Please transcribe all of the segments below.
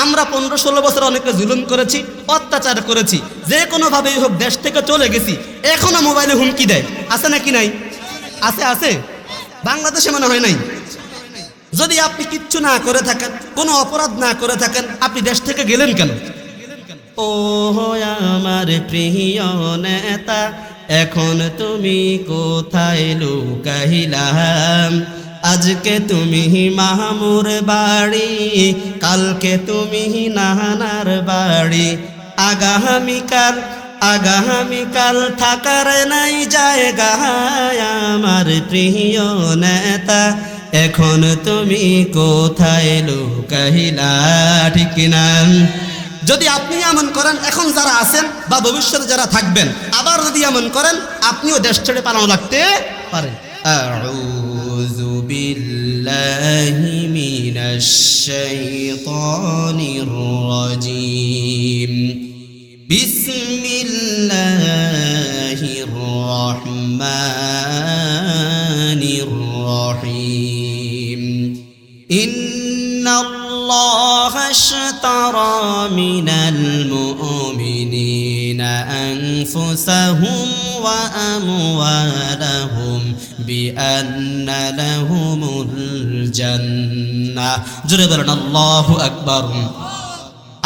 আমরা 15-16 বছর অনেকে জুলুম করেছি, অত্যাচার করেছি, যে কোনোভাবেই হোক দেশ থেকে চলে গেছি। এখনো মোবাইলে হুমকি দেয়, আছে নাকি নাই? আছে আছে, বাংলাদেশে মনে হয় নাই। যদি আপনি কিচ্ছু না করে থাকেন, কোনো অপরাধ না করে থাকেন, আপনি দেশ থেকে গেলেন কেন? ও আমার প্রিয় নেতা, এখন তুমি কোথায় লুকাইলাম? আজকে তুমি মাহমুর বাড়ি, কালকে তুমি নানার বাড়ি, আগামীকাল থাকার নাই জায়গা। আমার প্রিয় নেতা, এখন তুমি কোথায় লুকাইলা? ঠিক না? যদি আপনি এমন করেন, এখন যারা আছেন বা ভবিষ্যতে যারা থাকবেন, আবার যদি এমন করেন, আপনিও দেশ ছেড়ে পালানো লাগতে পারেন। আউযু বিল্লাহি মিনাশ শাইতানির রাজীম। বিসমিল্লাহির রহমানির রহিম। ইন্নাল্লাহা আশতারা মিনাল মুমিনিনা আনফুসাহুম ওয়া আমওয়ালাহুম বিআন্না লাহুমুল জান্নাহ। জোরে বলেন আল্লাহু আকবার।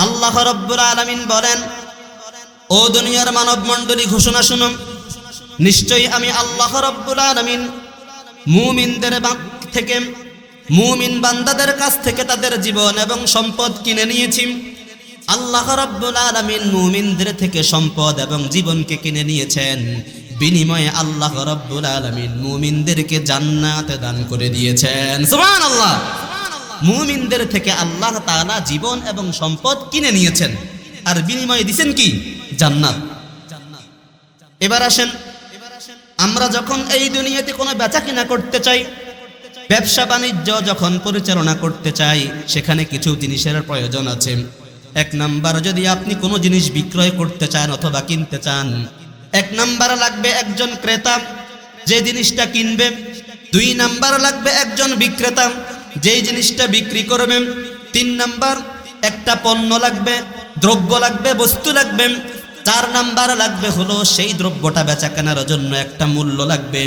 আল্লাহ রাব্বুল আলামিন বলেন, ও দুনিয়ার মানব মণ্ডলী, ঘোষণা শুনো, নিশ্চয়ই আমি আল্লাহ রাব্বুল আলামিন মুমিনদের থেকে, মুমিন বান্দাদের কাছ থেকে তাদের জীবন এবং সম্পদ কিনে নিয়েছি। আল্লাহ রাব্বুল আলামিন মুমিনদের থেকে সম্পদ এবং জীবনকে কিনে নিয়েছেন। বিনিময়ে আল্লাহ রাব্বুল আলামিন মুমিনদেরকে জান্নাত দান করে দিয়েছেন। সুবহানাল্লাহ। মুমিনদের থেকে আল্লাহ তাআলা জীবন এবং সম্পদ কিনে নিয়েছেন, আর বিনিময়ে দিবেন কি? জান্নাত। এবার আসেন, আমরা যখন এই দুনিয়াতে কোনো বেচা কিনা করতে চাই, ব্যবসা বাণিজ্য যখন পরিচালনা করতে চাই, সেখানে কিছু জিনিসের প্রয়োজন আছে। এক নাম্বার, যদি আপনি কোনো জিনিস বিক্রয় করতে চান অথবা কিনতে চান, এক নাম্বার লাগবে একজন ক্রেতা যে জিনিসটা কিনবে। 2 নাম্বার লাগবে একজন বিক্রেতা যেই জিনিসটা বিক্রি করবে। 3 নাম্বার একটা পণ্য লাগবে, দ্রব্য লাগবে, বস্তু লাগবে। 4 নাম্বার লাগবে হলো সেই দ্রব্যটা বেচা কেনার জন্য একটা মূল্য লাগবে।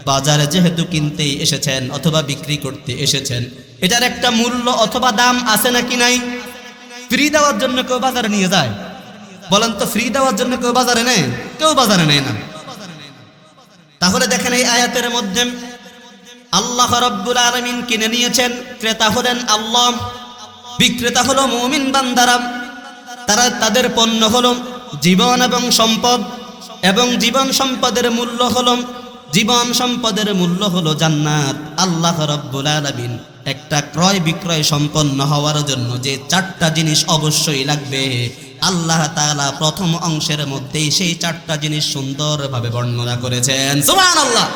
বাজারে যেহেতু কিনতেই এসেছেন অথবা বিক্রি করতে এসেছেন, এটার একটা মূল্য অথবা দাম আছে নাকি নাই? ফ্রি দেওয়ার জন্য কেউ বাজারে নিয়ে যায়? বলেন তো, ফ্রি দেওয়ার জন্য কেউ বাজারে নেয়? কেউ বাজারে নেয় না। তাহলে দেখেন, এই আয়াতের মধ্যে আল্লাহ রাব্বুল আলামিন কিনে নিয়েছেন। ক্রেতা হলেন আল্লাহ, বিক্রেতা হলো মুমিন বান্দারা। তাদের পণ্য হলো জীবন এবং সম্পদ, এবং জীবন সম্পদের মূল্য হলো জান্নাত। আল্লাহ রাব্বুল আলামিন একটা ক্রয় বিক্রয় সম্পন্ন হওয়ার জন্য যে 4টা জিনিস অবশ্যই লাগবে, আল্লাহ তাআলা প্রথম অংশের মধ্যেই সেই 4টা জিনিস সুন্দরভাবে বর্ণনা করেছেন। সুবহানাল্লাহ।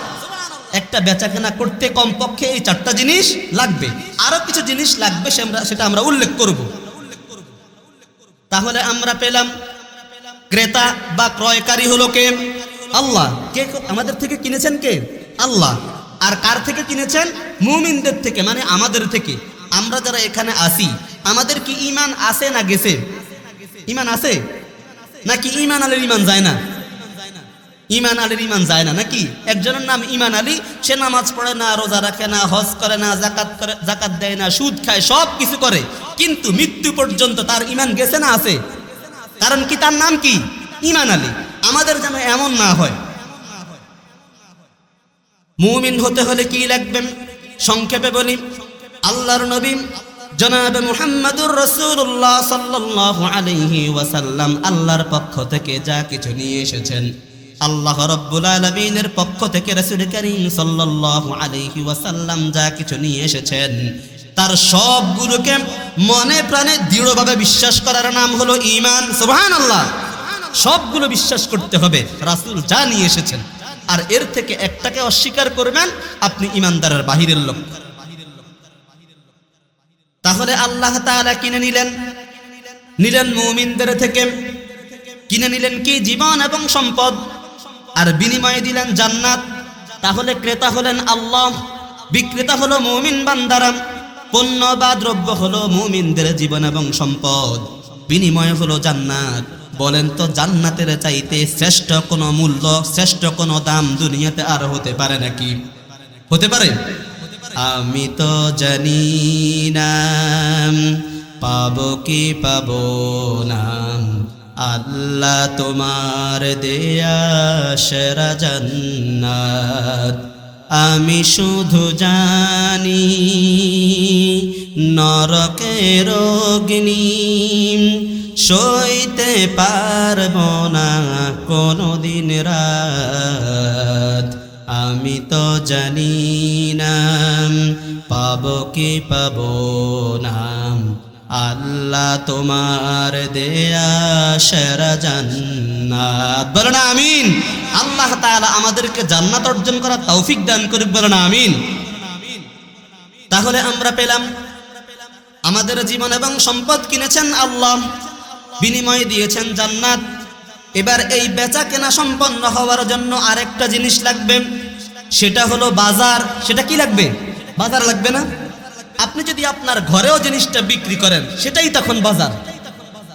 একটা বেচাকেনা করতে কমপক্ষে এই 4টা জিনিস লাগবে, আরো কিছু জিনিস লাগবে, সেটা আমরা উল্লেখ করব। তাহলে আমরা পেলাম ক্রেতা বা ক্রয়কারী হলো কে? আল্লাহ। কে আমাদের থেকে কিনেছেন? কে? আল্লাহ। আর কার থেকে কিনেছেন? মুমিনদের থেকে, মানে আমাদের থেকে। আমরা যারা এখানে আসি, আমাদের কি ঈমান আছে না গেছে? ঈমান আছে নাকি? ঈমান আলীর ঈমান যায় না? ঈমান আলীর ঈমান যায় না নাকি? একজনের নাম ঈমান আলী, সে নামাজ পড়ে না, রোজা রাখে না, হজ করে না, যাকাত দেয় না, সুদ খায়, সব কিছু করে, কিন্তু মৃত্যু পর্যন্ত তার ঈমান গেছে না আছে? কারণ কি? তার নাম কি? ঈমান আলী। আমাদের যেন এমন না হয়। মুমিন হতে হলে কি লাগবে? সংক্ষেপে বলি, আল্লাহর নবী জনাবে মুহাম্মদুর রাসূলুল্লাহ সাল্লাল্লাহু আলাইহি ওয়াসাল্লাম আল্লাহর পক্ষ থেকে যা কিছু নিয়ে এসেছেন, আল্লাহ রাব্বুল আলামিনের পক্ষ থেকে রাসূল করিম সাল্লাল্লাহু আলাইহি ওয়াসাল্লাম যা কিছু নিয়ে এসেছেন, তার সবগুলোকে মনে প্রাণে দৃঢ়ভাবে বিশ্বাস করার নাম হলো ঈমান। সুবহানাল্লাহ। সবগুলো বিশ্বাস করতে হবে রাসূল যা নিয়ে এসেছেন, আর এর থেকে একটাকে অস্বীকার করবেন, আপনি ঈমানদারের বাহিরের লোক। তাহলে আল্লাহ তাআলা কিনে নিলেন মুমিনদের থেকে, কিনে নিলেন কি? জীবন এবং সম্পদ, আর বিনিময়ে দিলেন জান্নাত। তাহলে ক্রেতা হলেন আল্লাহ, বিক্রেতা হলো মুমিন বান্দারা। পণ্য বা দ্রব্য হলো মুমিনদের জীবন এবং সম্পদ, বিনিময় হলো জান্নাত। বলেন তো জান্নাতের চাইতে শ্রেষ্ঠ কোনো মূল্য, শ্রেষ্ঠ কোনো দাম দুনিয়াতে আর হতে পারে নাকি? হতে পারে? আমি তো জানি না পাবো কি পাবো না, আল্লাহ তোমার দেয়া সেরা জান্নাত। আমি শুধু জানি নরকের অগ্নি সইতে পারবো না কোনোদিন রাত। আমি তো জানি না পাবো কি পাবো না, আল্লাহ তোমার দেয়া সেরা জান্নাত। বলো না আমিন। আল্লাহ তাআলা আমাদেরকে জান্নাত অর্জন করার তৌফিক দান করুক, বলো না আমিন। তাহলে আমরা পেলাম আমাদের জীবন এবং সম্পদ কিনেছেন আল্লাহ, বিনিময়ে দিয়েছেন জান্নাত। এবার এই বেচা কেনা সম্পন্ন হওয়ার জন্য আরেকটা জিনিস লাগবে, সেটা হলো বাজার। সেটা কি লাগবে? বাজার লাগবে না? আপনি যদি আপনার ঘরেও জিনিসটা বিক্রি করেন সেটাই তখন বাজার।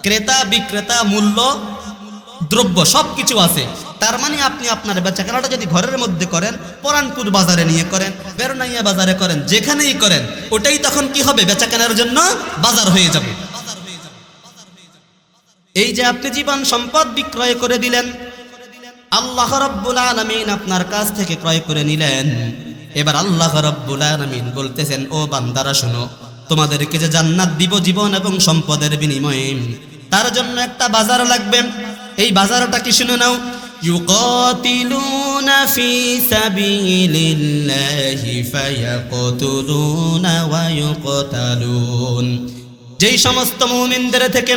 ক্রেতা বিক্রেতা, মূল্য, দ্রব্য সবকিছু আছে। তার মানে আপনি আপনার বেচা কেনাটা যদি ঘরের মধ্যে করেন, পরানপুর বাজারে নিয়ে করেন, বেরনাইয়া বাজারে করেন, যেখানেই করেন, ওটাই তখন কি হবে? বেচা কেনার জন্য বাজার হয়ে যাবে। এই যে আপনি জীবন সম্পদ বিক্রয় করে দিলেন, আল্লাহ রাব্বুল আলামিন আপনার কাছ থেকে ক্রয় করে নিলেন। এবার আল্লাহ রাব্বুল আলামিন বলতেছেন, ও বান্দারা শোনো, তোমাদেরকে যে জান্নাত দিব জীবন এবং সম্পদের বিনিময়ে, তার জন্য একটা বাজার লাগবে। এই বাজারটা কি শুনে নাও। ইউকাতিলুনা ফি সাবিলিল্লাহি ফায়াকতুলুনা ওয়া ইউকতালুন। যেই সমস্ত মুমিনদের থেকে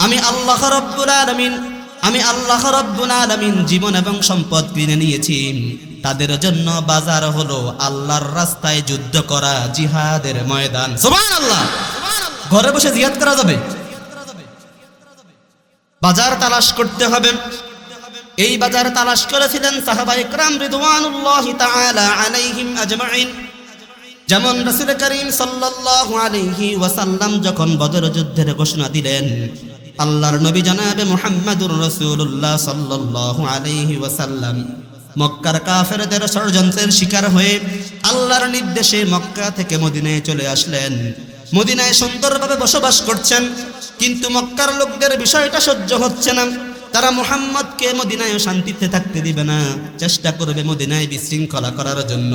আমি আল্লাহ রাব্বুল আলামিন জীবন এবং সম্পদ কিনে নিয়েছি, তাদের জন্য বাজার হলো আল্লাহর রাস্তায় যুদ্ধ করা, জিহাদের ময়দান। সুবহানাল্লাহ। ঘরে বসে জিহাদ করা যাবে? বাজার তালাশ করতে হবে। এই বাজার তালাশ করেছিলেন সাহাবায়ে কেরাম রিদওয়ানুল্লাহি তাআলা আলাইহিম আজমাইন। যেমন রাসূল করিম সাল্লাল্লাহু আলাইহি ওয়াসাল্লাম যখন বদর যুদ্ধের ঘোষণা দিলেন, আল্লাহর নবী জনাবে মুহাম্মদুর রাসূলুল্লাহ সাল্লাল্লাহু আলাইহি ওয়াসাল্লাম মক্কার কাফেরদের ষড়যন্ত্রের শিকার হয়ে আল্লাহর নির্দেশে মক্কা থেকে মদিনায় চলে আসলেন। মদিনায় সুন্দরভাবে বসবাস করছেন, কিন্তু মক্কার লোকদের বিষয়টা সহ্য হচ্ছে না। তারা মুহাম্মদকে মদিনায় শান্তিতে থাকতে দিবে না, চেষ্টা করবে মদিনায় বিশৃঙ্খলা করার জন্য।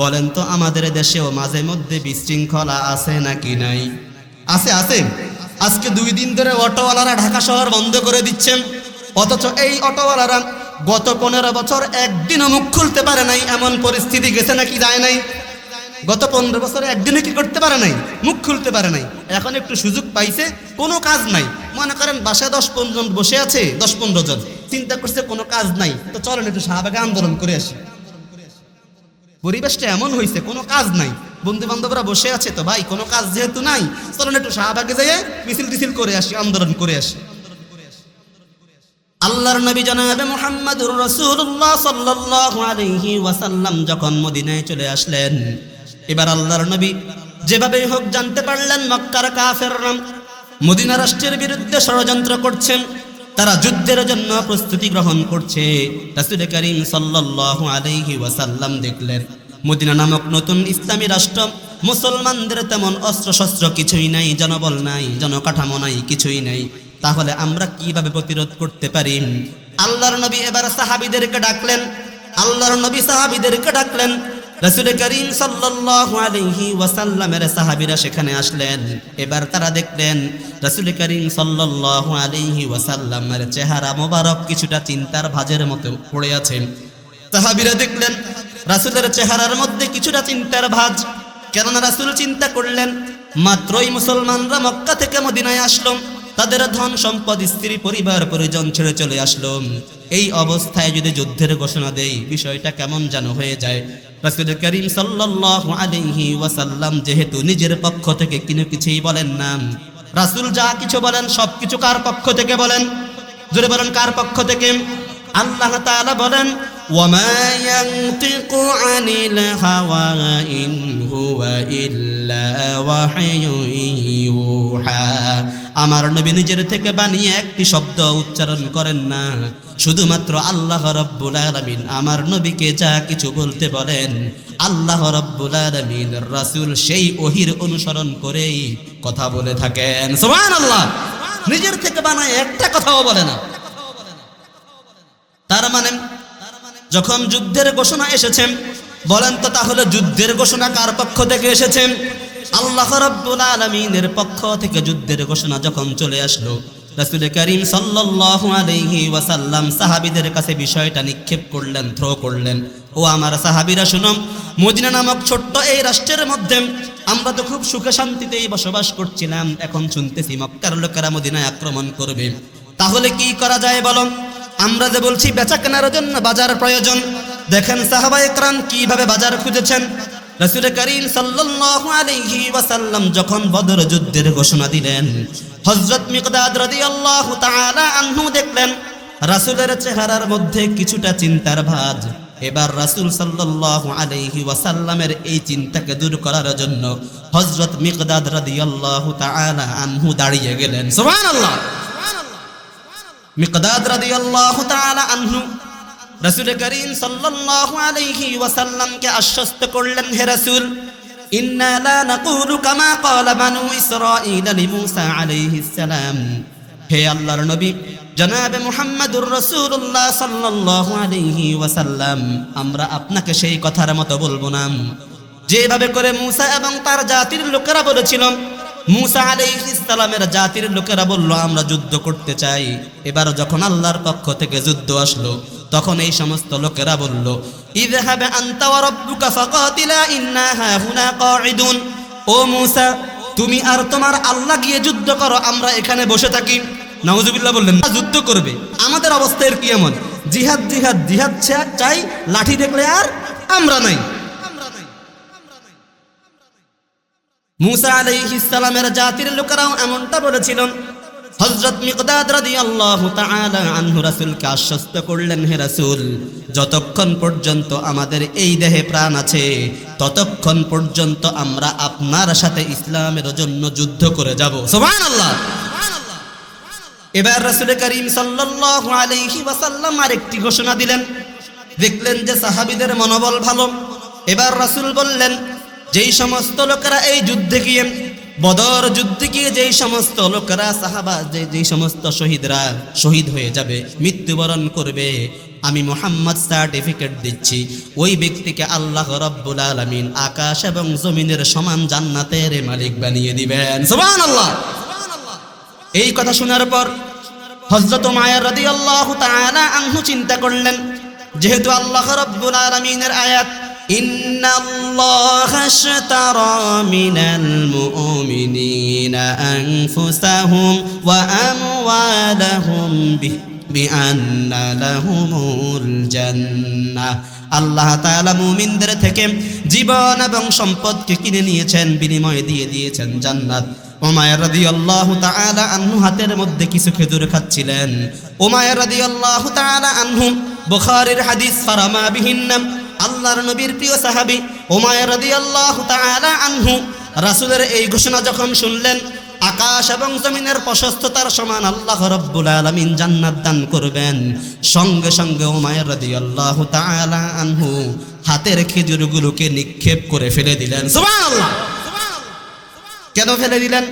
বলেন তো আমাদের দেশেও মাঝে মধ্যে বিশৃঙ্খলা আছে নাকি নাই? আছে, আছে। আজকে 2 দিন ধরে অটোওয়ালারা ঢাকা শহর বন্ধ করে দিচ্ছেন, অথচ এই অটোওয়ালারা গত 15 বছর একদিনও মুখ খুলতে পারে নাই। এমন পরিস্থিতি গেছে নাকি যায় নাই? গত 15 বছরে একদিনও কি করতে পারে নাই? মুখ খুলতে পারে নাই। এখন একটু সুযোগ পাইছে, কোনো কাজ নাই। মনে করেন বাসায় 10-15 জন বসে আছে, 10-15 জন চিন্তা করছে কোনো কাজ নাই, তো চলেন একটু শাহবাগে আন্দোলন করে আসি। পরিবেশটা এমন হয়েছে, কোনো কাজ নাই, বন্ধু বান্ধবরা বসে আছে, তো ভাই কোনো কাজ যেহেতু নাই, চলেন একটু শাহবাগে যেয়ে মিছিল টিছিল করে আসি, আন্দোলন করে আসি। আল্লাহর নবী জনাবে মুহাম্মদুর রাসূলুল্লাহ সাল্লাল্লাহু আলাইহি ওয়াসাল্লাম যখন মদিনায় চলে আসলেন, এবার আল্লাহর নবী যেভাবেই হোক জানতে পারলেন মক্কার কাফেররা মদিনা রাষ্ট্রের বিরুদ্ধে ষড়যন্ত্র করছেন, তারা যুদ্ধের জন্য প্রস্তুতি গ্রহণ করছে। রাসূল করিম সাল্লাল্লাহু আলাইহি ওয়াসাল্লাম দেখলেন মদিনা নামক নতুন ইসলামী রাষ্ট্র, মুসলমানদের তেমন অস্ত্রশস্ত্র কিছুই নাই, জনবল নাই, জনকাঠামো নাই, কিছুই নাই। তাহলে আমরা কিভাবে প্রতিরোধ করতে পারি? আল্লাহর নবী এবার সাহাবীদেরকে ডাকলেন। রাসূল করিম সাল্লাল্লাহু আলাইহি ওয়াসাল্লামের সাহাবীরা সেখানে আসলেন। এবার তারা দেখলেন রাসূল করিম সাল্লাল্লাহু আলাইহি ওয়াসাল্লামের চেহারা মোবারক কিছুটা চিন্তার ভাঁজের মতো পড়ে আছে। সাহাবীরা দেখলেন রাসূলের চেহারার মধ্যে কিছুটা চিন্তার ভাঁজ। কেননা রাসূল চিন্তা করলেন, মাত্রই মুসলমানরা মক্কা থেকে মদিনায় আসলো, তাদের ধন সম্পদ, স্ত্রী পরিবার পরিজন ছেড়ে চলে আসলো। এই অবস্থায় যদি যুদ্ধের ঘোষণা দেই, বিষয়টা কেমন যেন হয়ে যায়। রাসূল করিম সাল্লাল্লাহু আলাইহি ওয়াসাল্লাম যেহেতু নিজের পক্ষ থেকে কোনো কিছুই বলেন না, রাসূল যা কিছু বলেন সবকিছু কার পক্ষ থেকে বলেন? জোরে বলেন, কার পক্ষ থেকে? আল্লাহ তাআলা বলেন, وما ينطق عن الهوى إن هو إلا وحي يوحى আমার নবী নিজের থেকে বানিয়ে একটি শব্দ উচ্চারণ করেন না, শুধুমাত্র আল্লাহ রাব্বুল আলামিন আমার নবীকে যা কিছু বলতে বলেন আল্লাহ রাব্বুল আলামিনের রাসূল সেই ওহীর অনুসরণ করেই কথা বলে থাকেন। সুবহানাল্লাহ। নিজের থেকে বানায় একটা কথাও বলে না। তার মানে যখন যুদ্ধের ঘোষণা এসেছে, বলেন তো তাহলে যুদ্ধের ঘোষণা কার পক্ষ থেকে এসেছে? আল্লাহ রাব্বুল আলামিনের পক্ষ থেকে যুদ্ধের ঘোষণা যখন চলে আসলো, রাসূল করিম সাল্লাল্লাহু আলাইহি ওয়াসাল্লাম সাহাবীদের কাছে বিষয়টা নিক্ষেপ করলেন, থ্রো করলেন। ও আমার সাহাবীরা শুনো, মদিনা নামক ছোট্ট এই রাষ্ট্রের মধ্যে আমরা তো খুব সুখে শান্তিতেই বসবাস করছিলাম, এখন শুনতেছি মক্কার লোকেরা মদিনায় আক্রমণ করবে। তাহলে কি করা যায় বলো? আমরা যে বলছি বেচা কেনার জন্য বাজার প্রয়োজন, দেখেন সাহাবায়ে কেরাম কিভাবে বাজার খুঁজেছেন। রাসূল করিম সাল্লাল্লাহু আলাইহি ওয়াসাল্লাম যখন বদর যুদ্ধের ঘোষণা দিলেন, হযরত মিকদাদ রাদিয়াল্লাহু তাআলা আনহু দেখলেন রাসূলের চেহারার মধ্যে কিছুটা চিন্তার ভাঁজ। এবার রাসূল সাল্লাল্লাহু আলাইহি ওয়াসাল্লামের এই চিন্তাকে দূর করার জন্য হযরত মিকদাদ রাদিয়াল্লাহু তাআলা আনহু দাঁড়িয়ে গেলেন। সুবহানাল্লাহ। মিকদাদ রাদিয়াল্লাহু তাআলা আনহু রাসূল করিম সাল্লাল্লাহু আলাইহি ওয়াসাল্লামকে আশ্বস্ত করলেন, হে রাসূল, ইন্না লা নাকুলু কামা ক্বালা বানু ইসরাঈল লিমূসা আলাইহিস সালাম। হে আল্লাহর নবী জনাবে মুহাম্মদুর রাসূলুল্লাহ সাল্লাল্লাহু আলাইহি ওয়াসাল্লাম, আমরা আপনাকে সেই কথার মতো বলবো না যেভাবে করে মূসা এবং তার জাতির লোকেরা বলেছিল। মূসা আলাইহিস সালামের জাতির লোকেরা বলল আমরা যুদ্ধ করতে চাই। এবার যখন আল্লাহর পক্ষ থেকে যুদ্ধ আসলো, তখন এই সমস্ত লোকেরা বলল, ইযহাব আনতা ওয়া রাব্বুকা ফাকাতিলা ইন্না হাহুনা কাঈদুন। ও মূসা, তুমি আর তোমার আল্লাহ গিয়ে যুদ্ধ করো, আমরা এখানে বসে থাকি। নাউজুবিল্লাহ বললেন, যুদ্ধ করবে, আমাদের অবস্থা এর কি এমন? জিহাদ জিহাদ জিহাদ চাই, লাঠি দেখলে আর আমরা নাই। মূসা আলাইহিস সালামের জাতির লোকেরাও এমনটা বলেছিল। হযরত মিকদাদ রাদিয়াল্লাহু তাআলা আনহু রাসূলকে আশ্বস্ত করলেন, হে রাসূল, যতক্ষণ পর্যন্ত আমাদের এই দেহে প্রাণ আছে ততক্ষণ পর্যন্ত আমরা আপনার সাথে ইসলামের জন্য যুদ্ধ করে যাব। সুবহানাল্লাহ। এবার রাসূল করিম সাল্লাল্লাহু আলাইহি ওয়াসাল্লাম আরেকটি ঘোষণা দিলেন। দেখলেন যে সাহাবীদের মনোবল ভালো। এবার রাসূল বললেন, যেই সমস্ত লোকেরা এই যুদ্ধে গিয়ে, বদর যুদ্ধে গিয়ে যেই সমস্ত লোকেরা সাহাবা, যেই সমস্ত শহীদরা শহীদ হয়ে যাবে, মৃত্যুবরণ করবে, আমি মুহাম্মদ সার্টিফিকেট দিচ্ছি ওই ব্যক্তিকে আল্লাহ রাব্বুল আলামিন আকাশ এবং জমিনের সমান জান্নাতের মালিক বানিয়ে দিবেন। সুবহানাল্লাহ। এই কথা শোনার পর হযরত উমাইর রাদিয়াল্লাহু তাআলা আনহু চিন্তা করলেন, যেহেতু আল্লাহ রাব্বুল আলামিনের আয়াত, ইন্নাল্লাহা আশতারা মিনাল মুমিনিনা আনফুসাহুম ওয়া আমওয়ালাহুম বিআন্না লাহুমুল জান্নাহ। আল্লাহ তাআলা মুমিনদের থেকে জীবন এবং সম্পদকে কিনে নিয়েছেন, বিনিময়ে দিয়ে দিয়েছেন জান্নাত। উমাইর রাদিয়াল্লাহু তাআলা আনহু হাতের মধ্যে কিছু খেজুর খাচ্ছিলেন। উমাইর রাদিয়াল্লাহু তাআলা আনহু, বুখারীর হাদিস, ফারামা বিহিন্না, আল্লাহর নবীর প্রিয় সাহাবী উমাইর রাদিয়াল্লাহু তাআলা আনহু রাসূলের এই ঘোষণা যখন শুনলেন, আকাশ এবং জমিনের প্রশস্ততার সমান আল্লাহ রাব্বুল আলামিন জান্নাত দান করবেন, সঙ্গে সঙ্গে উমাইর রাদিয়াল্লাহু তাআলা আনহু হাতের খেজুরগুলোকে নিক্ষেপ করে ফেলে দিলেন। সুবহানাল্লাহ। কেন ফেলে দিলেন?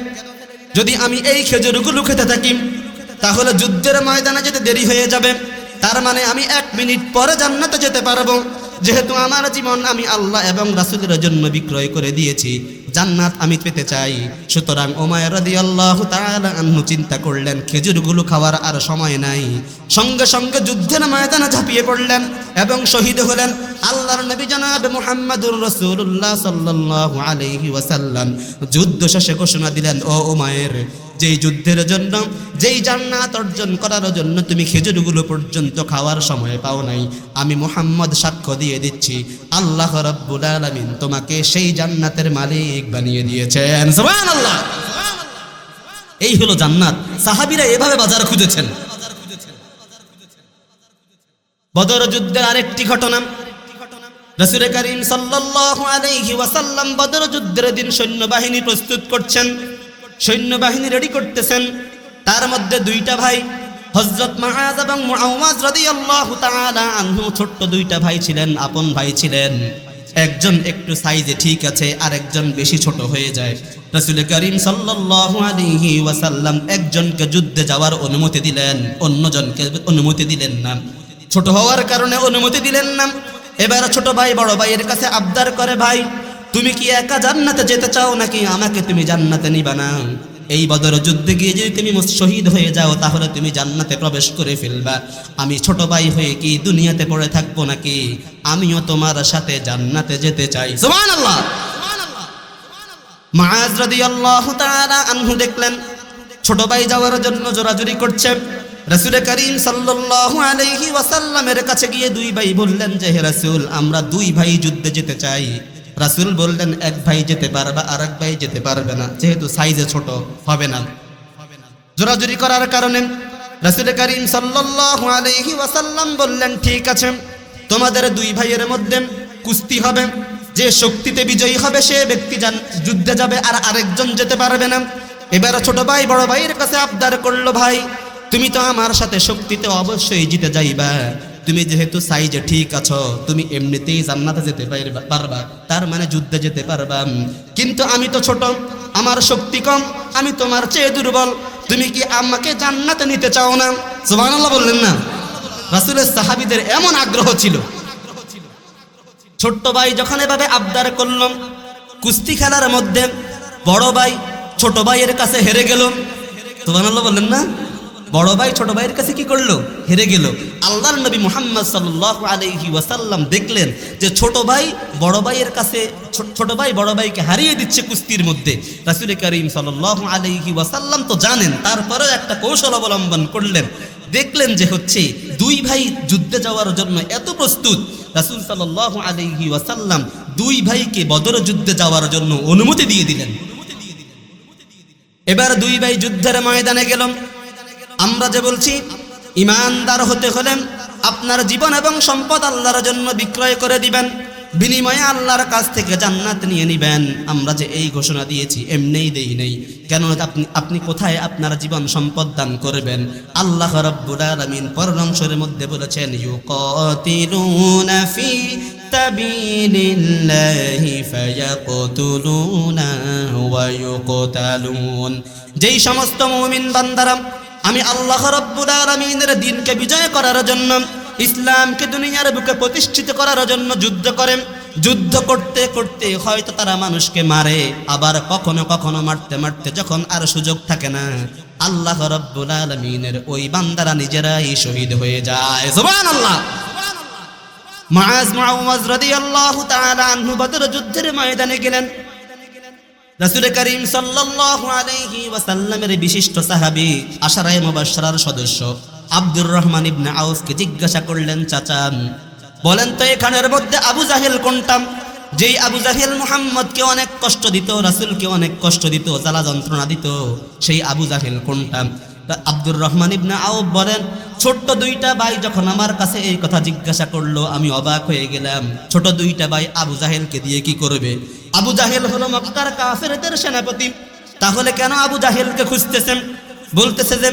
যদি আমি এই খেজুরগুলো খেতে থাকি তাহলে যুদ্ধের ময়দানে যেতে দেরি হয়ে যাবে, তার মানে আমি 1 মিনিট পরে জান্নাতে যেতে পারবো। যেহেতু আমার জীবন আমি আল্লাহ এবং রাসূলের জন্য বিক্রয় করে দিয়েছি, জান্নাত আমি পেতে চাই, সুতরাং উমাইর রাদিয়াল্লাহু তাআলা আনহু চিন্তা করলেন খেজুরগুলো খাওয়ার আর সময় নাই। সঙ্গে সঙ্গে যুদ্ধের ময়দানে ঝাঁপিয়ে পড়লেন এবং শহীদ হলেন। আল্লাহর নবী জনাবে মুহাম্মদুর রাসূলুল্লাহ সাল্লাল্লাহু আলাইহি ওয়াসাল্লাম যুদ্ধ শেষে ঘোষণা দিলেন, ও উমাইর, যেই যুদ্ধের জন্য, যেই জান্নাত অর্জন করার জন্য তুমি খেজুরগুলো পর্যন্ত খাওয়ার সময় পাও নাই, আমি মুহাম্মদ সাক্ষ্য দিয়ে দিচ্ছি আল্লাহ রাব্বুল আলামিন তোমাকে সেই জান্নাতের মালিক বানিয়ে দিয়েছেন। সুবহানাল্লাহ। এই হলো জান্নাত। সাহাবীরা এভাবে বাজার খুঁজেছেন। বদর যুদ্ধের আরেকটি ঘটনা, রাসূল করিম সাল্লাল্লাহু আলাইহি ওয়াসাল্লাম বদর যুদ্ধের দিন সৈন্যবাহিনী প্রস্তুত করছেন, সৈন্যবাহিনী রেডি করতেছেন। তার মধ্যে দুইটা ভাই হযরত মুআয এবং মুআওয়াজ রাদিয়াল্লাহু তাআলা আনহু, ছোট্ট দুইটা ভাই ছিলেন, আপন ভাই ছিলেন। একজন একটু সাইজে ঠিক আছে, আর একজন বেশি ছোট হয়ে যায়। রাসূল করিম সাল্লাল্লাহু আলাইহি ওয়াসাল্লাম একজনকে যুদ্ধে যাওয়ার অনুমতি দিলেন, অন্যজনকে অনুমতি দিলেন না। ছোট হওয়ার কারণে অনুমতি দিলেন না। এবার ছোট ভাই বড় ভাইয়ের কাছে আবদার করে, ভাই তুমি কি একা জান্নাতে যেতে চাও নাকি আমাকে তুমি জান্নাতে নিবা না? এই বদর যুদ্ধে গিয়ে যদি তুমি শহীদ হয়ে যাও তাহলে তুমি জান্নাতে প্রবেশ করে ফেলবা। আমি ছোট ভাই হয়ে কি দুনিয়াতে পড়ে থাকবো নাকি? আমিও তোমার সাথে জান্নাতে যেতে চাই। সুবহানাল্লাহ। মুআয রাদিয়াল্লাহু তাআলা আনহু দেখলেন ছোট ভাই যাওয়ার জন্য জোরাজুরি করছে। রাসূল করিম সাল্লাল্লাহু আলাইহি ওয়াসাল্লামের কাছে গিয়ে দুই ভাই বললেন যে, হে রাসূল, আমরা দুই ভাই যুদ্ধে যেতে চাই। রাসূল বললেন, এক ভাই যেতে পারবে, আর এক ভাই যেতে পারবে না, যেহেতু সাইজে ছোট হবে না। জোরাজুরি করার কারণে রাসূল করিম সাল্লাল্লাহু আলাইহি ওয়াসাল্লাম বললেন, ঠিক আছে, তোমাদের দুই ভাইয়ের মধ্যে কুস্তি হবে, যে শক্তিতে বিজয়ী হবে সে ব্যক্তি যুদ্ধে যাবে, আর আরেকজন যেতে পারবে না। এবার ছোট ভাই বড় ভাইয়ের কাছে আবদার করলো, ভাই তুমি তো আমার সাথে শক্তিতে অবশ্যই জিতে যাইবা, তুমি যেহেতু সাইজে ঠিক আছো, তুমি এমনিতেই জান্নাতে যেতে পারবা, তার মানে যুদ্ধে যেতে পারবা। কিন্তু আমি তো ছোট, আমার শক্তি কম, আমি তোমার চেয়ে দুর্বল, তুমি কি আমাকে জান্নাতে নিতে চাও না? সুবহানাল্লাহ বললেন না? রাসূলের সাহাবীদের এমন আগ্রহ ছিল। ছোট্ট ভাই যখন এভাবে আবদার করল, কুস্তি খেলার মধ্যে বড় ভাই ছোট ভাইয়ের কাছে হেরে গেল। সুবহানাল্লাহ বললেন না? বড় ভাই ছোট ভাইয়ের কাছে কি করলো? হেরে গেল। আল্লাহর নবী মুহাম্মদ সাল্লাল্লাহু আলাইহি ওয়াসাল্লাম দেখলেন যে ছোট ভাই বড় ভাইয়ের কাছে, ছোট ভাই বড় ভাইকে হারিয়ে দিচ্ছে কুস্তির মধ্যে। রাসূল করিম সাল্লাল্লাহু আলাইহি ওয়াসাল্লাম তো জানেন, তারপরেও একটা কৌশল অবলম্বন করলেন। দেখলেন যে হচ্ছে দুই ভাই যুদ্ধে যাওয়ার জন্য এত প্রস্তুত, রাসূল সাল্লাল্লাহু আলাইহি ওয়াসাল্লাম দুই ভাইকে বদর যুদ্ধে যাওয়ার জন্য অনুমতি দিয়ে দিলেন। এবার দুই ভাই যুদ্ধের ময়দানে গেল। আমরা যে বলছি ঈমানদার হতে হলে আপনার জীবন এবং সম্পদ আল্লাহর জন্য বিক্রয় করে দিবেন, বিনিময়ে আল্লাহর কাছ থেকে জান্নাত নিয়ে নিবেন। আমরা যে এই ঘোষণা দিয়েছি এমনিই দেই নেই, কেন আপনি কোথায় আপনার জীবন সম্পদ দান করবেন? আল্লাহ রাব্বুল আলামিন পরের অংশের মধ্যে বলেছেন, ইউকাতিলুনা ফি সাবিলিল্লাহি ফায়াকতুলুনা ওয়া ইউকতালুন। যেই সমস্ত মুমিন বান্দারা আমি আল্লাহ রাব্বুল আলামিনের দ্বীনকে বিজয় করার জন্য, ইসলামকে দুনিয়ার বুকে প্রতিষ্ঠিত করার জন্য যুদ্ধ করেন, যুদ্ধ করতে করতে হয়তো তারা মানুষকে মারে, আবার কখনো কখনো মারতে মারতে যখন আর সুযোগ থাকে না, আল্লাহ রাব্বুল আলামিনের ওই বান্দারা নিজেরাই শহীদ হয়ে যায়। সুবহানাল্লাহ। মুআয রাদিয়াল্লাহু তাআলা আনহু বদর যুদ্ধের ময়দানে গেলেন। রাসূল করিম সাল্লাল্লাহু আলাইহি ওয়াসাল্লামের বিশিষ্ট সাহাবী আশারায়ে মুবাশশারার সদস্য আব্দুর রহমান ইবনে আউফকে জিজ্ঞাসা করলেন, চাচা বলেন তো এখানের মধ্যে আবু জাহেল কোনটা? যেই আবু জাহেল মুহাম্মদকে অনেক কষ্ট দিত, রাসূলকে অনেক কষ্ট দিত, জ্বালা যন্ত্রণা দিত, সেই আবু জাহেল কোনটা? আব্দুর রহমান ইবনে আউফ বলেন, ছোট্ট দুইটা ভাই যখন আমার কাছে এই কথা জিজ্ঞাসা করলো আমি অবাক হয়ে গেলাম। ছোট দুইটা ভাই আবু জাহেলকে দিয়ে কি করবে? আবু জাহেল হলো মক্কার কাফেরদের সেনাপতি, তাহলে কেন আবু জাহেলকে খুঁজতেছেন? বলতেছে যে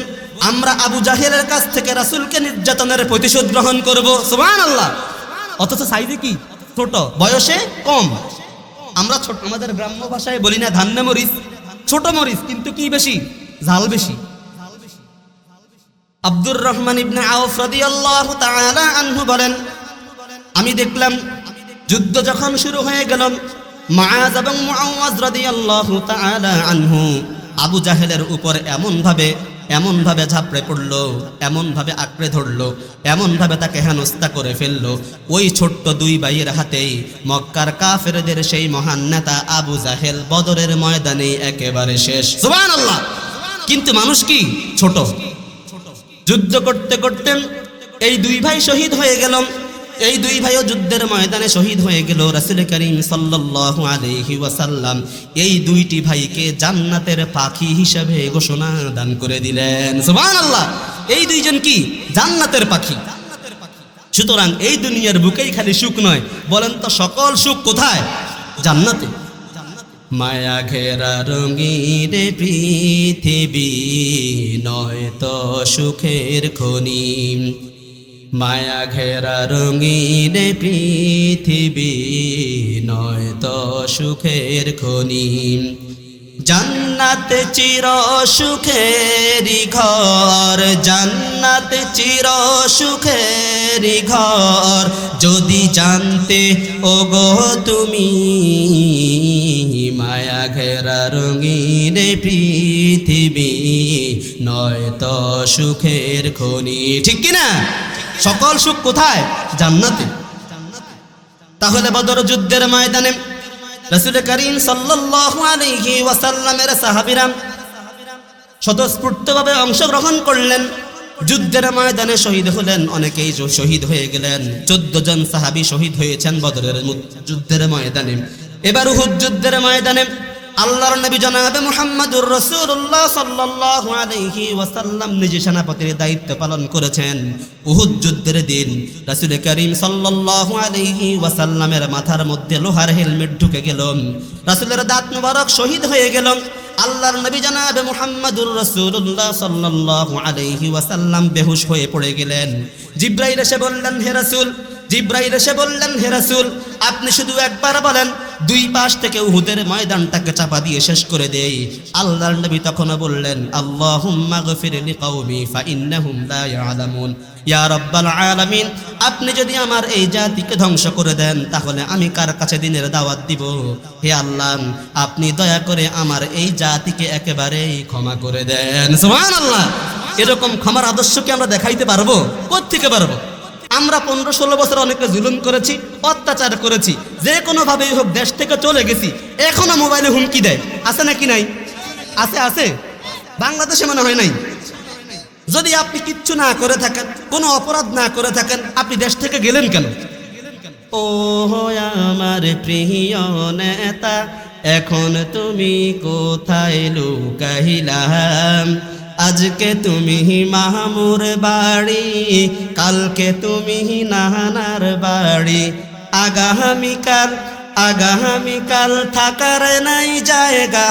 আমরা আবু জাহেলের কাছ থেকে রাসূলকে নির্যাতনের প্রতিশোধ গ্রহণ করব। সুবহানাল্লাহ। অথচ সাইজে কি ছোট, বয়সে কম। আমরা ছোট, আমাদের গ্রাম্য ভাষায় বলি না ধান্নে মরিচ, ছোট মরিচ, কিন্তু কি বেশি? ঝাল বেশি। আব্দুর রহমান ইবনে আউফ রাদিয়াল্লাহু তাআলা আনহু বলেন, আমি দেখলাম যুদ্ধ যখন শুরু হয়ে গেল, মুআয এবং মুআওয়াজ রাদিয়াল্লাহু তাআলা আনহু আবু জাহেলের উপর এমন ভাবে ঝাঁপড়ে পড়লো, এমন ভাবে আঁকড়ে ধরলো, এমন ভাবে তাকে হেনস্থা করে ফেললো। ওই ছোট্ট দুই ভাইয়ের হাতেই মক্কার কাফেরদের সেই মহান নেতা আবু জাহেল বদরের ময়দানে একেবারে শেষ। সুবহানাল্লাহ। কিন্তু মানুষ কি ছোট। যুদ্ধ করতে করতে এই দুই ভাই শহীদ হয়ে গেল। এই দুই ভাইও যুদ্ধের ময়দানে শহীদ হয়ে গেল। রাসূল করিম সাল্লাল্লাহু আলাইহি ওয়াসাল্লাম এই দুইটি ভাইকে জান্নাতের পাখি হিসেবে ঘোষণা দান করে দিলেন। সুবহানাল্লাহ। এই দুইজন কি জান্নাতের পাখি। সুতরাং এই দুনিয়ার বুকেই খালি সুখ নয়, বলেন তো সকল সুখ কোথায়? জান্নাতে। মায়া ঘেরা রঙিন পৃথিবী নয় তো সুখের খনি, মায়া ঘেরা রঙিন পৃথিবী নয় তো সুখের খনি। জান্নাত চির সুখেরি ঘর, জান্নাত চির সুখেরি ঘর, যদি জানতে ওগো তুমি, মায়া ঘেরা রঙিন পৃথিবী নয় তো সুখের খনি। ঠিক কিনা? সকল সুখ কোথায়? জান্নাতে। তাহলে বদর যুদ্ধের ময়দানে রাসূল করিম সাল্লাল্লাহু আলাইহি ওয়াসাল্লামের সাহাবীরা স্বতঃস্ফূর্তভাবে অংশগ্রহণ করলেন, যুদ্ধের ময়দানে শহীদ হলেন, অনেকেই শহীদ হয়ে গেলেন। 14 জন সাহাবী শহীদ হয়েছেন বদরের যুদ্ধের ময়দানে। এবার উহুদ যুদ্ধের ময়দানে আল্লাহর নবী জনাবে মুহাম্মদুর রাসূলুল্লাহ সাল্লাল্লাহু আলাইহি ওয়াসাল্লাম নিজে সেনাপতির দায়িত্ব পালন করেছেন। উহুদ যুদ্ধের দিন রাসূল করিম সাল্লাল্লাহু আলাইহি ওয়াসাল্লামের মাথার মধ্যে লোহার হেলমেট ঢুকে গেল, রাসূলের দাঁত মুবারক শহীদ হয়ে গেল। আল্লাহর নবী জনাবে মুহাম্মদুর রাসূলুল্লাহ সাল্লাল্লাহু আলাইহি ওয়াসাল্লাম বেহুশ হয়ে পড়ে গেলেন। জিবরাইল এসে বললেন, হে রাসূল, জিবরাইল এসে বললেন, হে রাসূল, আপনি শুধু একবার বলেন, দুই পাশ থেকে উহুদের ময়দানটাকে চাপা দিয়ে শেষ করে দেই। আল্লাহর নবী তখন বললেন, আল্লাহুম্মা গফির লিকাওমি ফাইন্নাহুম লা ইয়ালামুন। ইয়া রাব্বাল আলামিন, আপনি যদি আমার এই জাতিকে ধ্বংস করে দেন তাহলে আমি কার কাছে দিনের দাওয়াত দিব? হে আল্লাহ, আপনি দয়া করে আমার এই জাতিকে একেবারেই ক্ষমা করে দেন। সুবহানাল্লাহ। এরকম ক্ষমার আদর্শ কি আমরা দেখাইতে পারবো? কোত্থেকে পারবো? আমরা 15-16 বছর অনেকে জুলুম করেছি, অত্যাচার করেছি, যে কোনোভাবেই হোক দেশ থেকে চলে গেছি, এখনো মোবাইলে হুমকি দেয়। আছে নাকি নাই? আছে, আছে। বাংলাদেশে মনে হয় নাই। যদি আপনি কিচ্ছু না করে থাকেন, কোনো অপরাধ না করে থাকেন, আপনি দেশ থেকে গেলেন কেন? ও আমার প্রিয় নেতা, এখন তুমি কোথায় লুকাইলা? আজকে তুমি মাহমুর বাড়ি, কালকে তুমি নানার বাড়ি, আগামীকাল থাকার নাই জায়গা।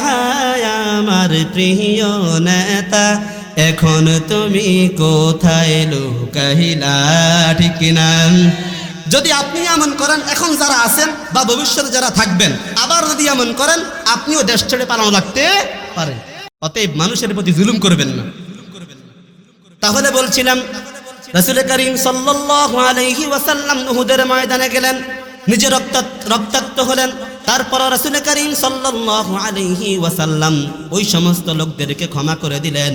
আমার প্রিয় নেতা, এখন তুমি কোথায় লুকাইলা? ঠিক কিনা? যদি আপনি এমন করেন, এখন যারা আছেন বা ভবিষ্যতে যারা থাকবেন, আবার যদি এমন করেন, আপনিও দেশ ছেড়ে পালানো লাগতে পারে। অতএব মানুষের প্রতি জুলুম করবেন না। তাহলে বলছিলাম, রাসূল করিম সাল্লাল্লাহু আলাইহি ওয়াসাল্লাম উহুদের ময়দানে গেলেন, নিজে রক্তাক্ত হলেন। তারপর রাসূল করিম সাল্লাল্লাহু আলাইহি ওয়াসাল্লাম ওই সমস্ত লোকদেরকে ক্ষমা করে দিলেন।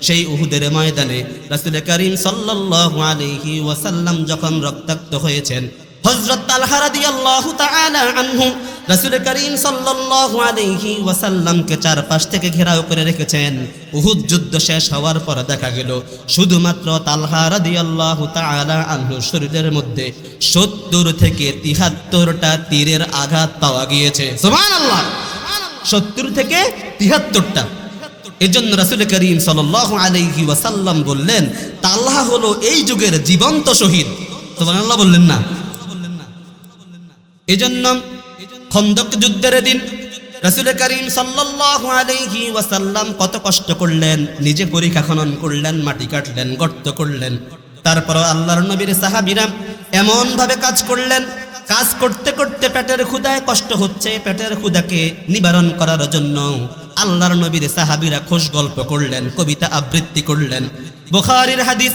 সেই উহুদের ময়দানে রাসূল করিম সাল্লাল্লাহু আলাইহি ওয়াসাল্লাম যখন রক্তাক্ত হয়েছেন, হযরত তালহা রাদিয়াল্লাহু তাআলা আনহু রাসূল করিম সাল্লাল্লাহু আলাইহি ওয়াসাল্লামকে চারপাশ থেকে ঘেরাও করে রেখেছেন। উহুদ যুদ্ধ শেষ হওয়ার পর দেখা গেল শুধুমাত্র তালহা রাদিয়াল্লাহু তাআলা আনহুর শরীরের মধ্যে 70 থেকে 73টা তীরের আঘাত পাওয়া গিয়েছে। সুবহানাল্লাহ। 70 থেকে 73টা। এজন্য রাসূল করিম সাল্লাল্লাহু আলাইহি ওয়াসাল্লাম বললেন, তালহা হলো এই যুগের জীবন্ত শহীদ। সুবহানাল্লাহ বললেন না? এজন্য খন্দক যুদ্ধের দিন রাসূল করিম সাল্লাল্লাহু আলাইহি ওয়াসাল্লাম কত কষ্ট করলেন, নিজে পরিখা খনন করলেন, মাটি কাটলেন, গর্ত করলেন। তারপর আল্লাহর নবীর সাহাবীরা এমন ভাবে কাজ করলেন, কাজ করতে করতে পেটের ক্ষুধায় কষ্ট হচ্ছে, পেটের ক্ষুধাকে নিবারণ করার জন্য আল্লাহর নবীর সাহাবীরা খোশ গল্প করলেন, কবিতা আবৃত্তি করলেন। বুখারীর হাদিস,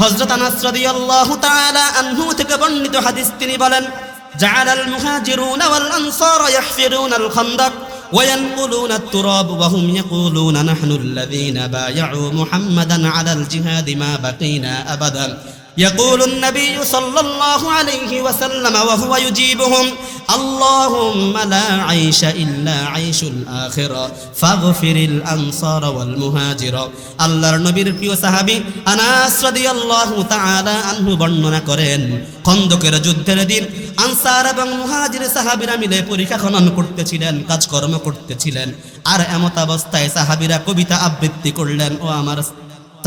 হযরত আনাস রাদিয়াল্লাহু তাআলা আনহু থেকে বর্ণিত হাদিস, তিনি বলেন, جعل المهاجرون والأنصار يحفرون الخندق وينقلون التراب وهم يقولون نحن الذين بايعوا محمدا على الجهاد ما بقينا أبدا. يقول النبي صلى الله عليه وسلم وهو يجيبهم اللهم لا عيش إلا عيش الآخرة فاغفر الأنصار والمهاجر. আল্লাহর নবীর প্রিয় সাহাবী আনাস রাদিয়াল্লাহু তাআলা আনহু বর্ণনা করেন, খন্দকের যুদ্ধের দিন আনসার এবং মুহাজির সাহাবীরা মিলে পরিখা খনন করতেছিলেন, কাজকর্ম করতেছিলেন। আর এমত অবস্থায় সাহাবীরা কবিতা আবৃত্তি করলেন। ও আমার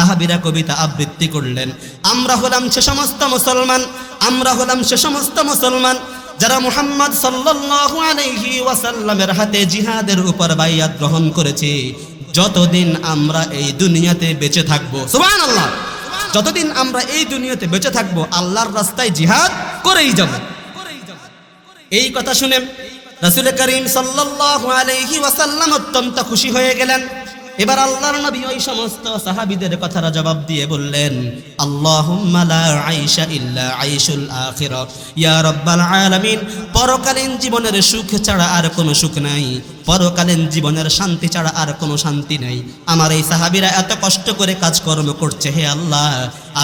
সাহাবীরা কবিতা আবৃত্তি করলেন, আমরা হলাম সে সমস্ত মুসলমান, আমরা হলাম সে সমস্ত মুসলমান যারা মুহাম্মদ সাল্লাল্লাহু আলাইহি ওয়াসাল্লামের হাতে জিহাদের উপর বাইয়াত গ্রহণ করেছে যতদিন আমরা এই দুনিয়াতে বেঁচে থাকবো। সুবহানাল্লাহ। যতদিন আমরা এই দুনিয়াতে বেঁচে থাকবো আল্লাহর রাস্তায় জিহাদ করেই যাব। এই কথা শুনে রাসূল করিম সাল্লাল্লাহু আলাইহি ওয়াসাল্লাম অত্যন্ত খুশি হয়ে গেলেন। এবার আল্লাহর নবী ওই সমস্ত সাহাবীদের কথার জবাব দিয়ে বললেন, আল্লাহুম্মা লা আইশা ইল্লা আইশুল আখিরা, ইয়া রাব্বাল আলামিন, পরকালীন জীবনের সুখ ছাড়া আর কোনো সুখ নাই, পরকালীন জীবনের শান্তি ছাড়া আর কোনো শান্তি নাই। আমার এই সাহাবীরা এত কষ্ট করে কাজকর্ম করছে, হে আল্লাহ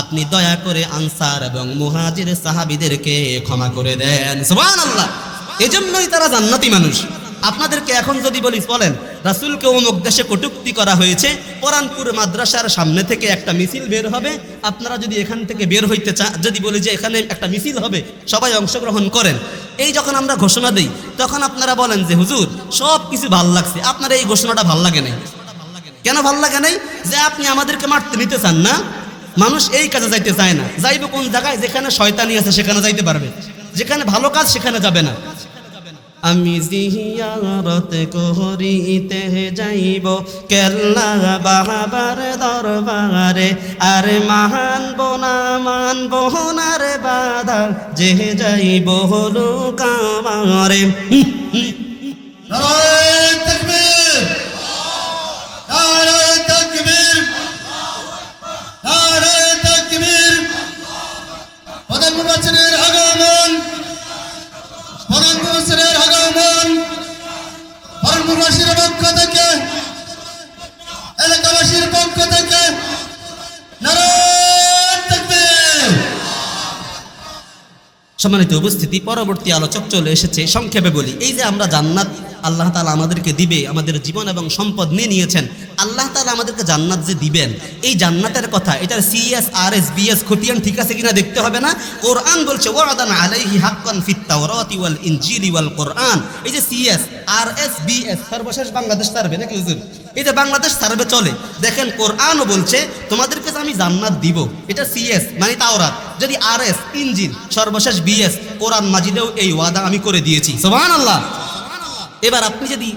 আপনি দয়া করে আনসার এবং মুহাজির সাহাবীদেরকে ক্ষমা করে দেন। সুবহানাল্লাহ। এজন্যই তারা জান্নাতি মানুষ। আপনাদেরকে এখন যদি বলি বলেন রাসূলকে অমুক দেশে কটূক্তি করা হয়েছে, কোরআনপুর মাদ্রাসার সামনে থেকে একটা মিছিল বের হবে, আপনারা যদি এখান থেকে বের হইতে চান, যদি বলি যে এখানে একটা মিছিল হবে সবাই অংশগ্রহণ করেন, এই যখন আমরা ঘোষণা দিই তখন আপনারা বলেন যে হুজুর সব কিছু ভাল লাগছে, আপনার এই ঘোষণাটা ভাল লাগে নাই। কেন ভাল লাগে নাই? যে আপনি আমাদেরকে মারতে নিতে চান না। মানুষ এই কাজে যাইতে চায় না। যাইবে কোন জায়গায়? যেখানে শয়তানি আছে সেখানে যাইতে পারবে, যেখানে ভালো কাজ সেখানে যাবে না। আমি জিয়ারত করিতে যাইব কেল্লা বাবার দরবারে, আর মানব না মানব নার বাধা, যে যাইব হলো কামারে। নারায়ে তাকবীর, নারায়ে তাকবীর, নারায়ে তাকবীর। প্রধান মুফাসসিরের আগমন, প্রধান মুফাসসিরের আগমন, প্রধান মুফাসসিরের পক্ষ থেকে, এলাকাবাসীর পক্ষ থেকে নারায়ে তাকবীর। সম্মানিত উপস্থিতি, পরবর্তী আলোচক চলে এসেছে। সংক্ষেপে বলি, এই যে আমরা জান্নাত আল্লাহ তাআলা আমাদেরকে দিবে, আমাদের জীবন এবং সম্পদ নিয়ে নিয়েছেন, আল্লাহ তাআলা আমাদেরকে জান্নাত যে দিবেন, এই জান্নাতের কথা এটার সিএস আরএস বিএস খতিয়ান ঠিক আছে কিনা দেখতে হবে না? কোরআন বলছে ওয়াদান আলাইহি হাক্কান ফিত তাওরাতি ওয়াল ইনজিলি ওয়াল কোরআন। এই যে সিএস আরএস বিএস সর্বশেষ বাংলাদেশ সার্ভে নাকি হুজুর, এই যে বাংলাদেশ সার্ভে চলে, দেখেন কোরআনও বলছে তোমাদেরকে যে আমি জান্নাত দিব, এটা সিএস মানে তাওরাত, যদি আরএস ইনজিল, সর্বশেষ বিএস কোরআন মাজিদেও এই ওয়াদা আমি করে দিয়েছি। সুবহানাল্লাহ। এবার আপনি যদি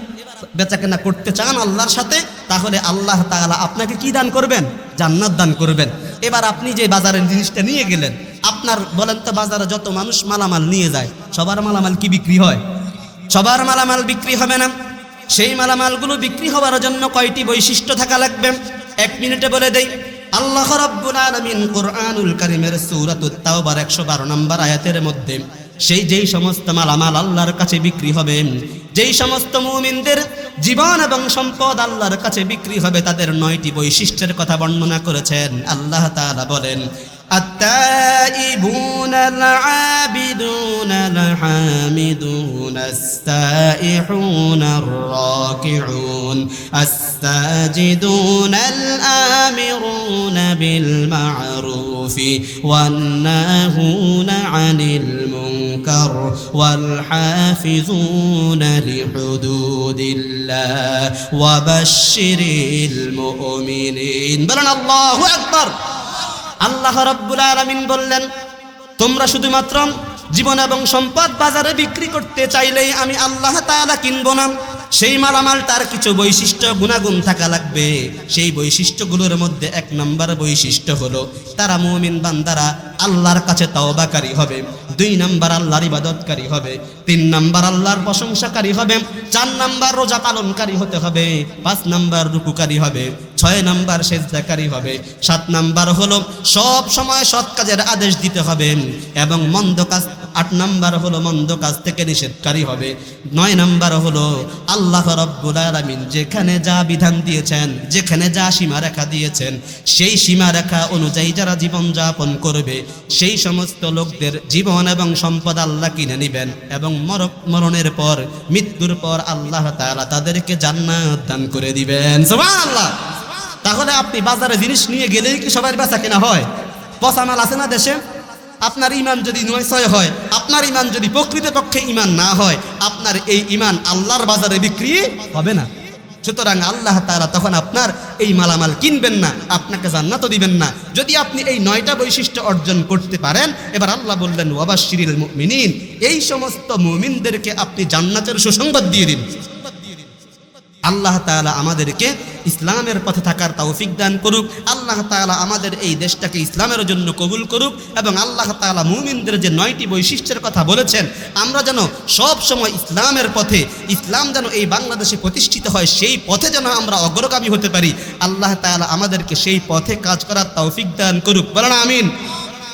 বেচাকেনা করতে চান আল্লাহর সাথে, তাহলে আল্লাহ তাআলা আপনাকে কি দান করবেন? জান্নাত দান করবেন। এবার আপনি যে বাজারের জিনিসটা নিয়ে গেলেন, আপনার বলেন তো বাজারে যত মানুষ মালামাল নিয়ে যায় সবার মালামাল কি বিক্রি হয়? সবার মালামাল বিক্রি হবে না। সেই মালামালগুলো বিক্রি হওয়ার জন্য কয়টি বৈশিষ্ট্য থাকা লাগবে? 1 মিনিটে বলে দেই। আল্লাহ রাব্বুল আলামিন কোরআনুল কারীমের সূরাতুত তাওবার 112 নম্বর আয়াতের মধ্যে যেই সমস্ত মালামাল আল্লাহর কাছে বিক্রি হবে, যেই সমস্ত মুমিনদের জীবন এবং সম্পদ আল্লাহর কাছে বিক্রি হবে, তাদের 9টি বৈশিষ্ট্যের কথা বর্ণনা করেছেন। আল্লাহ তাআলা বলেন, التائبون العابدون الحامدون السائحون الراكعون الساجدون الآمرون بالمعروف والناهون عن المنكر والحافظون لحدود الله وبشر المؤمنين। بلن الله أكبر। আল্লাহ রাব্বুল আলামিন বললেন, তোমরা শুধুমাত্র জীবন এবং সম্পদ বাজারে বিক্রি করতে চাইলেই আমি আল্লাহ তাআলা কিনব না। সেই মালামালটার কিছু বৈশিষ্ট্য গুণাগুণ থাকা লাগবে। সেই বৈশিষ্ট্যগুলোর মধ্যে 1 নম্বর বৈশিষ্ট্য হলো তারা মুমিন বান্দারা আল্লাহর কাছে তওবাকারী হবে, 2 নম্বর আল্লাহর ইবাদতকারী হবে, 3 নম্বর আল্লাহর প্রশংসাকারী হবে, 4 নম্বর রোজা পালনকারী হতে হবে, 5 নম্বর রুকুকারী হবে, 6 নম্বর সেজদাকারী হবে, 7 নম্বর হলো সব সময় সৎ কাজের আদেশ দিতে হবে এবং মন্দ কাজ, 8 নম্বর হলো মন্দ কাজ থেকে নিষেধকারী হবে, 9 নম্বর হলো আল্লাহ রাব্বুল আলামিন যেখানে যা বিধান দিয়েছেন, যেখানে যা সীমারেখা দিয়েছেন, সেই সীমারেখা অনুযায়ী যারা জীবন যাপন করবে সেই সমস্ত লোকদের জীবন এবং সম্পদ আল্লাহ কিনে নেবেন এবং মরণের পর, মৃত্যুর পর আল্লাহ তাআলা তাদেরকে জান্নাত দান করে দিবেন। সুবহানাল্লাহ। তাহলে আপনি বাজারে জিনিস নিয়ে গেলেই কি সবার বেচা কেনা হয়? পচা মাল আছে না দেশে? আপনার ঈমান যদি নয় হয়, আপনার ঈমান যদি প্রকৃতপক্ষে ঈমান না হয়, আপনার এই ঈমান আল্লাহর বাজারে বিক্রি হবে না। সুতরাং আল্লাহ তাআলা তখন আপনার এই মালামাল কিনবেন না, আপনাকে জান্নাতও দিবেন না। যদি আপনি এই 9টা বৈশিষ্ট্য অর্জন করতে পারেন, এবার আল্লাহ বললেন ওয়াবাশশিরিল মুমিনিন, এই সমস্ত মুমিনদেরকে আপনি জান্নাতের সুসংবাদ দিয়ে দিন। আল্লাহ তাআলা আমাদেরকে ইসলামের পথে থাকার তৌফিক দান করুক। আল্লাহ তাআলা আমাদের এই দেশটাকে ইসলামের জন্য কবুল করুক এবং আল্লাহ তাআলা মুমিনদের যে 9টি বৈশিষ্ট্যের কথা বলেছেন, আমরা যেন সব সময় ইসলামের পথে, ইসলাম যেন এই বাংলাদেশে প্রতিষ্ঠিত হয়, সেই পথে যেন আমরা অগ্রগামী হতে পারি। আল্লাহ তাআলা আমাদেরকে সেই পথে কাজ করার তৌফিক দান করুক। বলেন আমিন।